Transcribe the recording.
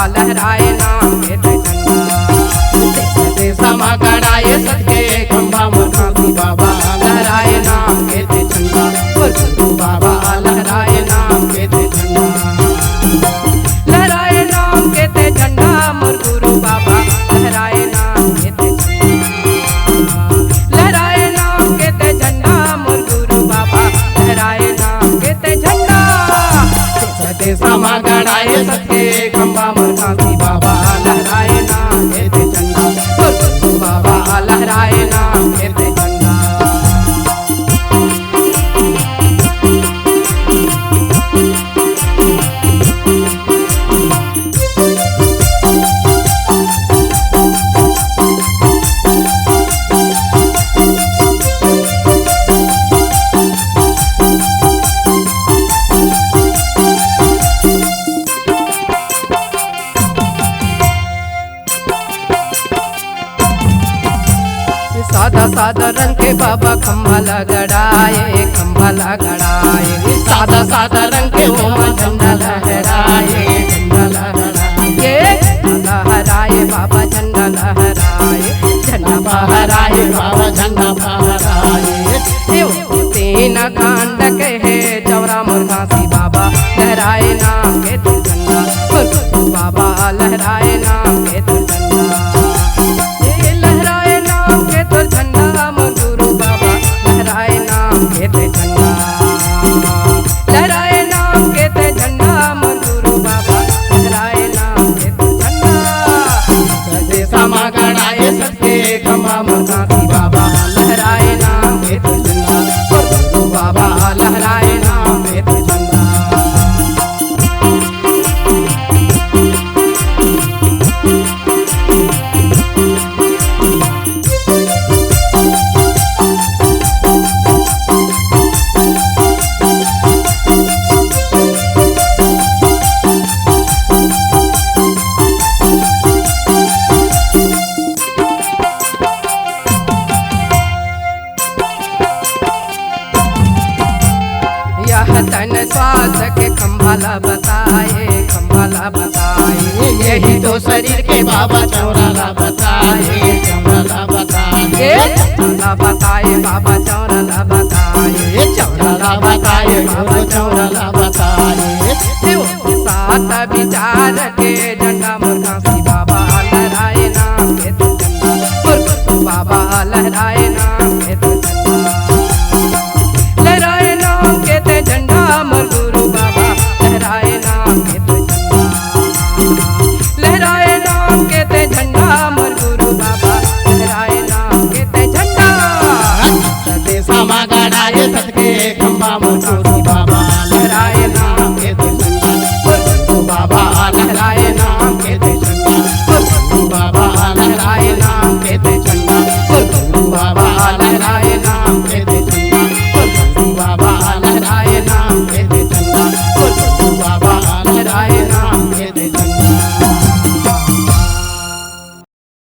लहराए नाम के झंडा। समा गड़ाए सदके खंबा मुर्खासी बाबा लहराए नाम के झंडा, गुरु बाबा लहराए नाम के झंडा। लहराए नाम के झंडा मोर गुरु बाबा लहराए नाम के झंडा। लहराए नाम के झंडा मोर गुरु बाबा लहराए नाम के झंडा। समा गड़ाए सदके खंबा मुर्खासी बाबा लहराए नाम के झंडा, गुरु बाबा लहराए नाम के झंडा। सादा सादा रंग के बाबा खम्भा लगड़ाए, खम्भा लगड़ाए। सादा सादा रंग के वो झंडा लहराए, झंडा लहराए, लहराए बाबा झंडा लहराए, झंडा फहराए बाबा झंडा फहराए। तीन कांड के है चौरा मुर्खासी बाबा लहराए नाम के झंडा, गुरु बाबा लहराए नाम के झंडा। लहराए नाम के झंडा मोर गुरु बाबा लहराए नाम के झंडा। लहराए नाम के झंडा मोर गुरु बाबा लहराए नाम के झंडा। समा गड़ाए सदके खंबा मुर्खासी बाबा लहराए नाम के झंडा, गुरु बाबा लहराए नाम के झंडा। यह तन श्वास के खम्भाला बताए, खम्भाला बताए। यही तो शरीर के बाबा चौराला बताए, चौराला बताए, चौराला बताए बाबा चौराला बताए, चौराला बताए बाबा चौराला बताए। सात विचार के झंडा मुर्खासी बाबा लहराए नाम के झंडा, गुरु बाबा लहराए नाम के झंडा। लहराए नाम के झंडा मोर गुरु बाबा लहराए नाम के झंडा। लहराए नाम के झंडा मोर गुरु बाबा लहराए नाम के झंडा। समा गड़ाए सदके खंबा मुर्खासी बाबा लहराए नाम के झंडा, गुरु बाबा लहराए नाम के झंडा, गुरु बाबा लहराए नाम के झंडा, गुरु बाबा लहराए नाम के झंडा, गुरु बाबा लहराए नाम के झंडा, गुरु बाबा लहराए नाम के झंडा।